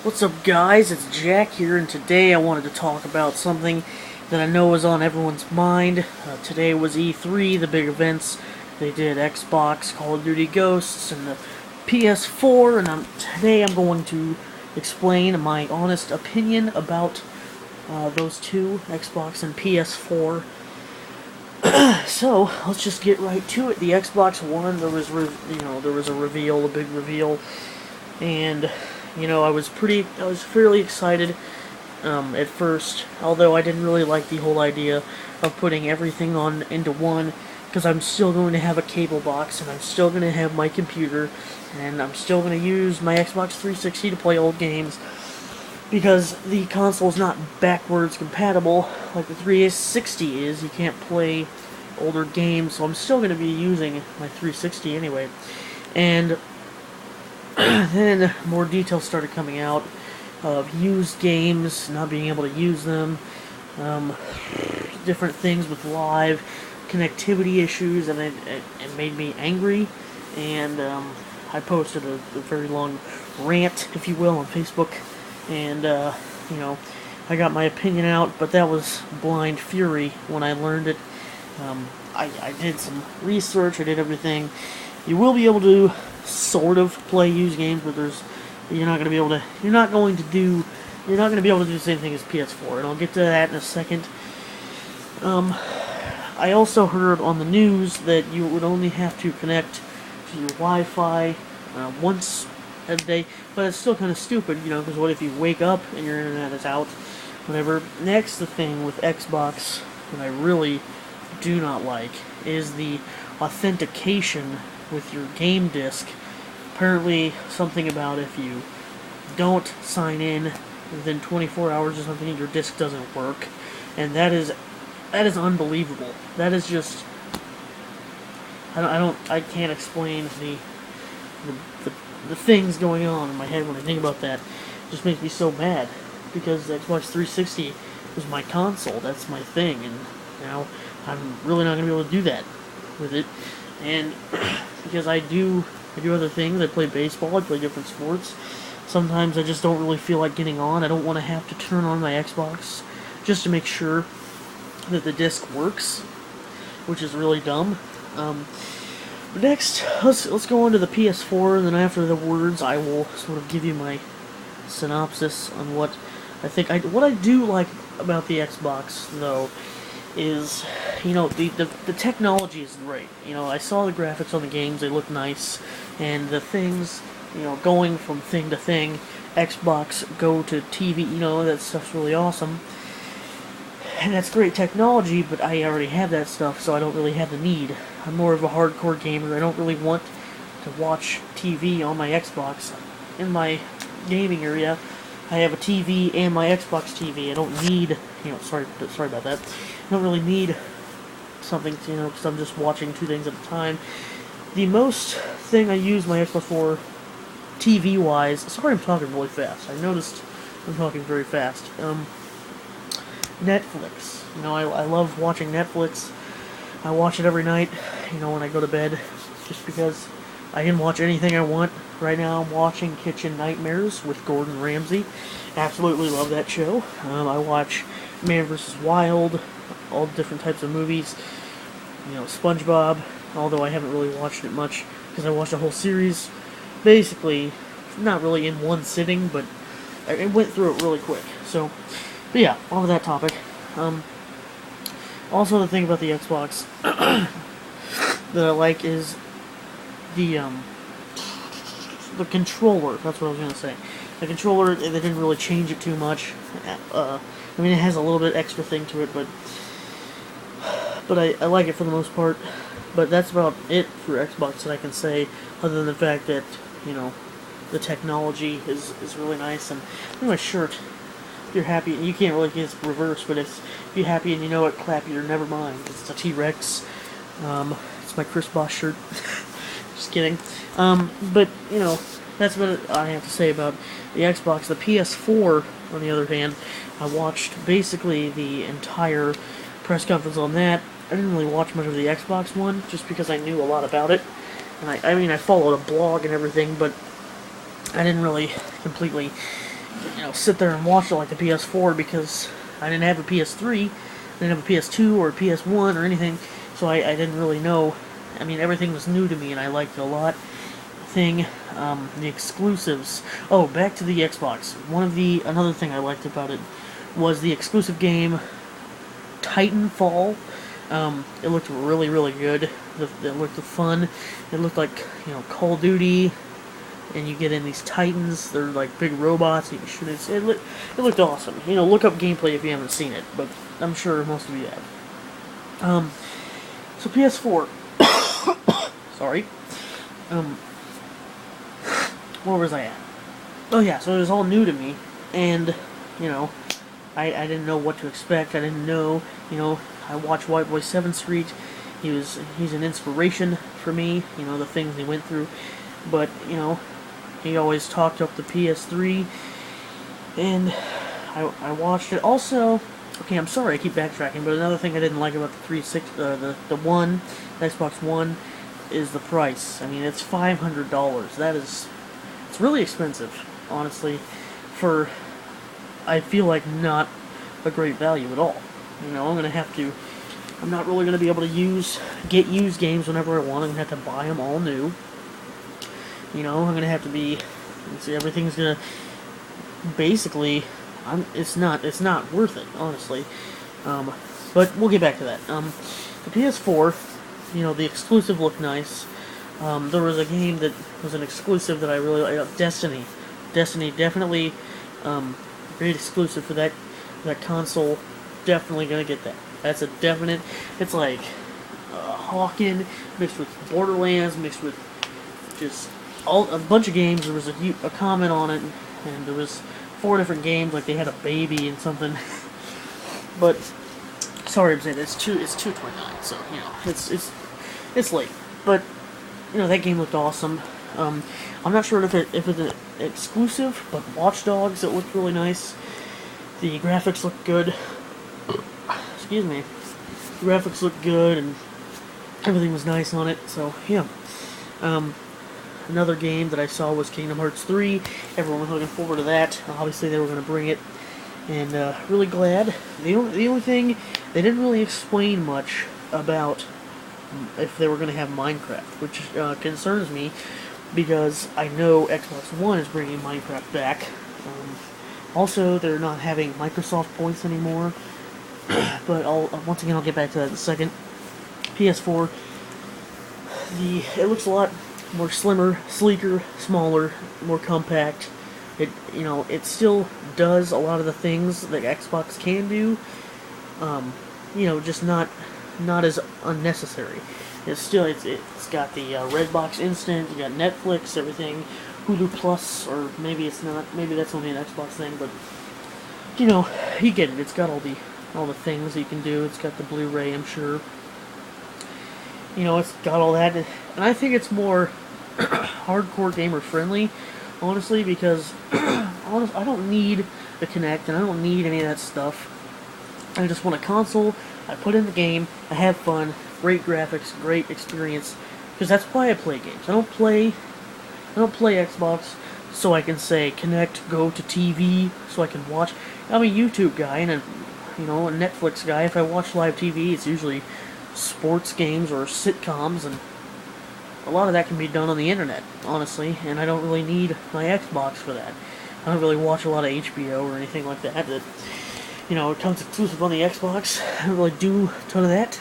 What's up, guys? It's Jack here, and today I wanted to talk about something that I know is on everyone's mind. Today was E3, the big events. They did Xbox, Call of Duty Ghosts, and the PS4, and today I'm going to explain my honest opinion about those two, Xbox and PS4. So let's just get right to it. The Xbox One, there was a reveal, a big reveal, and I was fairly excited at first, although I didn't really like the whole idea of putting everything on into one, because I'm still going to have a cable box, and I'm still going to have my computer, and I'm still going to use my Xbox 360 to play old games, because the console is not backwards compatible like the 360 is. You can't play older games, so I'm still going to be using my 360 anyway. And then more details started coming out of used games, not being able to use them, different things with live connectivity issues, and it made me angry. And I posted a very long rant, if you will, on Facebook, and I got my opinion out, but that was blind fury when I learned it. I did some research, I did everything. You will be able to sort of play used games, but you're not going to be able to do the same thing as PS4, and I'll get to that in a second. I also heard on the news that you would only have to connect to your Wi-Fi once a day, but it's still kind of stupid, because what if you wake up and your internet is out, whatever. Next, the thing with Xbox that I really do not like is the authentication with your game disc. Apparently, something about if you don't sign in within 24 hours or something, your disc doesn't work, and that is unbelievable. That is just I can't explain the things going on in my head when I think about that. It just makes me so mad, because the Xbox 360 is my console. That's my thing, and now I'm really not going to be able to do that with it. And because I do other things. I play baseball, I play different sports. Sometimes I just don't really feel like getting on. I don't want to have to turn on my Xbox just to make sure that the disc works, which is really dumb. But next, let's go on to the PS4, and then after the words, I will sort of give you my synopsis on what I think. What I do like about the Xbox, though, is the technology is great. I saw the graphics on the games; they look nice, and the things, going from thing to thing, Xbox go to TV, that stuff's really awesome. And that's great technology, but I already have that stuff, so I don't really have the need. I'm more of a hardcore gamer. I don't really want to watch TV on my Xbox. In my gaming area, I have a TV and my Xbox TV. I don't need, sorry about that. I don't really need something, because I'm just watching two things at a time. The most thing I use my Xbox for, TV-wise, sorry I'm talking really fast. I noticed I'm talking very fast. Netflix. I love watching Netflix. I watch it every night, when I go to bed, just because I can watch anything I want. Right now I'm watching Kitchen Nightmares with Gordon Ramsay. Absolutely love that show. I watch Man vs. Wild, all different types of movies. SpongeBob, although I haven't really watched it much, because I watched a whole series, basically, not really in one sitting, but I went through it really quick. So, but yeah, on to that topic. Also, the thing about the Xbox that I like is the controller. That's what I was gonna say. The controller, they didn't really change it too much. It has a little bit extra thing to it, but I like it for the most part. But that's about it for Xbox that I can say, other than the fact that, the technology is really nice. And look at my shirt. If you're happy, you can't really get it reversed, but if you're happy and you know it, clap your never mind. It's a T-Rex. It's my Chris Bosh shirt. Just kidding. But, that's what I have to say about the Xbox. The PS4, on the other hand, I watched basically the entire press conference on that. I didn't really watch much of the Xbox one, just because I knew a lot about it. And I followed a blog and everything, but I didn't really completely sit there and watch it like the PS4 because I didn't have a PS3, I didn't have a PS2 or a PS1 or anything, so I didn't really know. I mean, everything was new to me, and I liked it a lot. The exclusives. Oh, back to the Xbox. Another thing I liked about it was the exclusive game Titanfall. It looked really, really good. It looked fun. It looked like, Call of Duty, and you get in these Titans. They're like big robots. You can shoot it. It looked awesome. Look up gameplay if you haven't seen it, but I'm sure most of you have. So PS4. Sorry. Where was I at? Oh yeah, so it was all new to me, and, I didn't know what to expect. I didn't know, I watched White Boy 7th Street. He's an inspiration for me, the things he went through, but, he always talked up the PS3, and I watched it. Also, okay, I'm sorry I keep backtracking, but another thing I didn't like about the the Xbox One, is the price. I mean, it's $500. It's really expensive, honestly, for, I feel like, not a great value at all. I'm not really gonna be able to get used games whenever I want. I'm gonna have to buy them all new. I'm gonna have to everything's gonna, basically, it's not worth it, honestly. But we'll get back to that. The PS4, the exclusive looked nice. There was a game that was an exclusive that I really like, Destiny. Destiny, definitely, great exclusive for that console. Definitely gonna get that. That's a definite. It's like Hawken mixed with Borderlands, mixed with just a bunch of games. There was a comment on it, and there was 4 different games. Like they had a baby and something. But sorry, I'm saying it's 2:29, so it's late. But that game looked awesome. I'm not sure if it's an exclusive, but Watch Dogs, it looked really nice. The graphics looked good. Excuse me. The graphics looked good, and everything was nice on it. So yeah. Another game that I saw was Kingdom Hearts 3. Everyone was looking forward to that. Obviously, they were going to bring it, and really glad. The only thing, they didn't really explain much about if they were going to have Minecraft, which concerns me because I know Xbox One is bringing Minecraft back. Also, they're not having Microsoft points anymore, but once again, I'll get back to that in a second. PS4, it looks a lot more slimmer, sleeker, smaller, more compact. It still does a lot of the things that Xbox can do. Just not as unnecessary. It's got the Redbox Instant, you got Netflix, everything, Hulu Plus, or maybe it's not. Maybe that's only an Xbox thing, but you get it. It's got all the things you can do. It's got the Blu-ray, I'm sure. It's got all that, and I think it's more hardcore gamer friendly, honestly, because I don't need the Kinect and I don't need any of that stuff. I just want a console. I put in the game. I have fun. Great graphics, great experience. Because that's why I play games. I don't play Xbox so I can say Kinect, go to TV, so I can watch. I'm a YouTube guy and a Netflix guy. If I watch live TV, it's usually sports games or sitcoms, and a lot of that can be done on the internet, honestly, and I don't really need my Xbox for that. I don't really watch a lot of HBO or anything like that it comes exclusive on the Xbox. I don't really do a ton of that,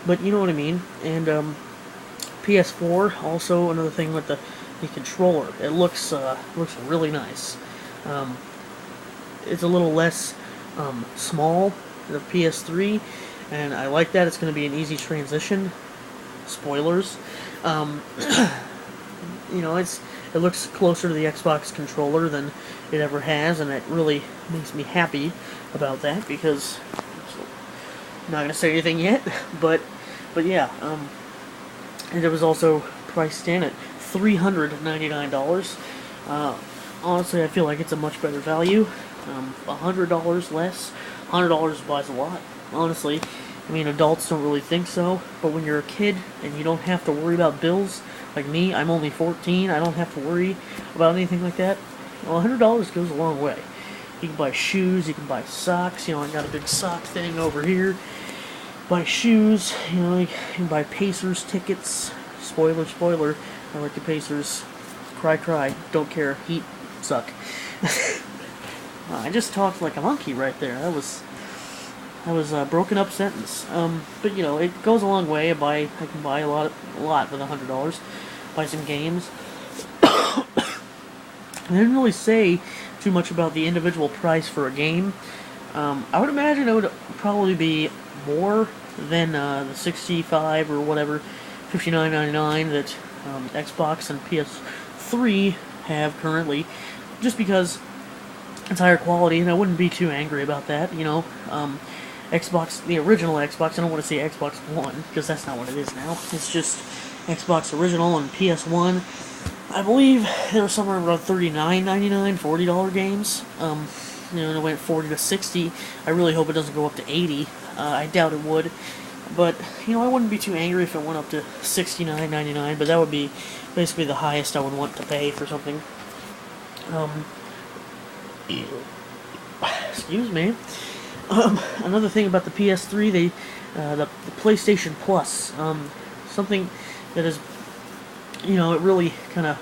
but you know what I mean. And PS4, also another thing with the controller. It looks really nice. It's a little less small than the PS3, and I like that. It's going to be an easy transition. Spoilers. It looks closer to the Xbox controller than it ever has, and it really makes me happy about that, because I'm not going to say anything yet, but yeah, and it was also priced in at $399. Honestly, I feel like it's a much better value. $100 less. $100 buys a lot, honestly. I mean, adults don't really think so, but when you're a kid and you don't have to worry about bills, like me, I'm only 14, I don't have to worry about anything like that. Well, $100 goes a long way. You can buy shoes, you can buy socks. You know, I got a big sock thing over here. Buy shoes, you know, you can buy Pacers tickets. Spoiler, spoiler, I like the Pacers. Cry, cry, don't care, Heat suck. I just talked like a monkey right there. That was a broken up sentence. But you know, it goes a long way. I can buy a lot with $100. Buy some games. I didn't really say too much about the individual price for a game. I would imagine it would probably be more than the 65 or whatever, $59.99 that Xbox and PS3 have currently, just because it's higher quality, and I wouldn't be too angry about that. You know, Xbox, the original Xbox. I don't want to say Xbox One because that's not what it is now. It's just Xbox Original and PS1. I believe they were somewhere around $39.99, $40 games. You know, and it went 40 to 60. I really hope it doesn't go up to 80. I doubt it would. But, you know, I wouldn't be too angry if it went up to $69.99, but that would be basically the highest I would want to pay for something. Excuse me. Another thing about the PS3, the PlayStation Plus, something that is, you know, it really kind of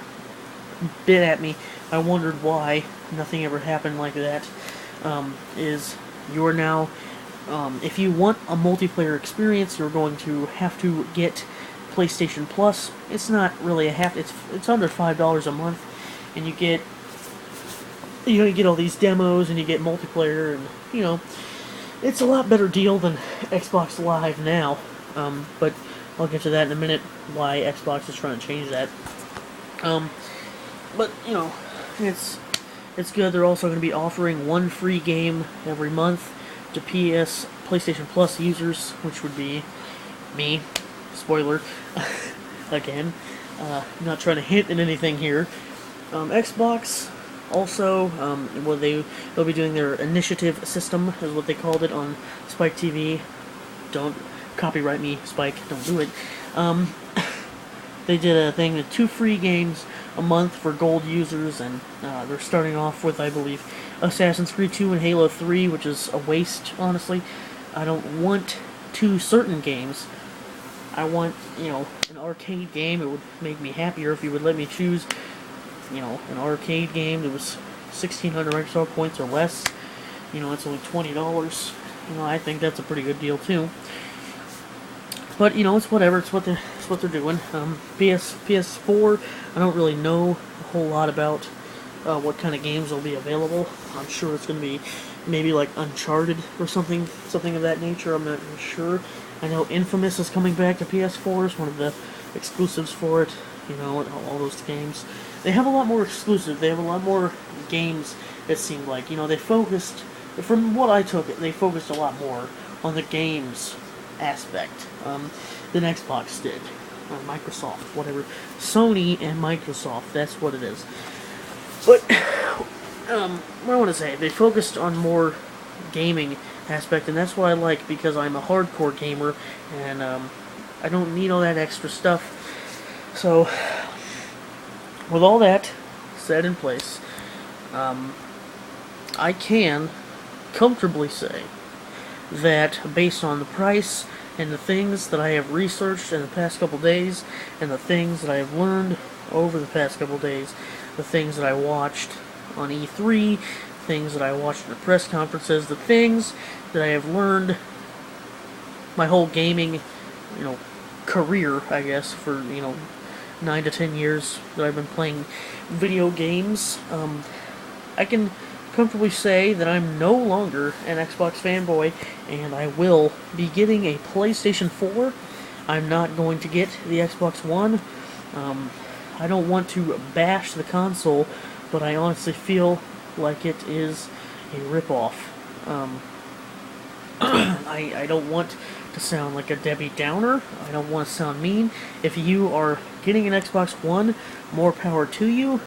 bit at me. I wondered why nothing ever happened like that. Is you're now, if you want a multiplayer experience, you're going to have to get PlayStation Plus. It's not really it's under $5 a month, and you get all these demos, and you get multiplayer, and you know, it's a lot better deal than Xbox Live now. But I'll get to that in a minute, why Xbox is trying to change that. But, you know, it's good. They're also going to be offering one free game every month to PlayStation Plus users, which would be me. Spoiler. Again. Not trying to hint at anything here. Xbox also, well, they'll be doing their initiative system, is what they called it, on Spike TV. Don't copyright me, Spike. Don't do it. They did a thing with 2 free games a month for gold users, and they're starting off with, I believe, Assassin's Creed 2 and Halo 3, which is a waste, honestly. I don't want 2 certain games. I want, you know, an arcade game. It would make me happier if you would let me choose, you know, an arcade game that was 1,600 Microsoft points or less. You know, it's only $20. You know, I think that's a pretty good deal, too. But, you know, it's whatever. It's what they're doing. PS4, I don't really know a whole lot about what kind of games will be available. I'm sure it's going to be maybe like Uncharted or something of that nature. I'm not sure. I know Infamous is coming back to PS4. It's one of the exclusives for it. You know, all those games. They have a lot more exclusive. They have a lot more games, it seemed like. You know, they focused, from what I took it, they focused a lot more on the games aspect than Xbox did, or Microsoft, whatever. Sony and Microsoft, that's what it is. But what I want to say, they focused on more gaming aspect, and that's what I like, because I'm a hardcore gamer, and I don't need all that extra stuff. So, with all that set in place, I can comfortably say that based on the price and the things that I have researched in the past couple days, and the things that I have learned over the past couple days, the things that I watched on E3, things that I watched in the press conferences, the things that I have learned my whole gaming, you know, career, I guess, for, you know, 9 to 10 years that I've been playing video games, I can comfortably say that I'm no longer an Xbox fanboy, and I will be getting a PlayStation 4. I'm not going to get the Xbox One. I don't want to bash the console, but I honestly feel like it is a ripoff. I don't want to sound like a Debbie Downer. I don't want to sound mean. If you are getting an Xbox One, more power to you.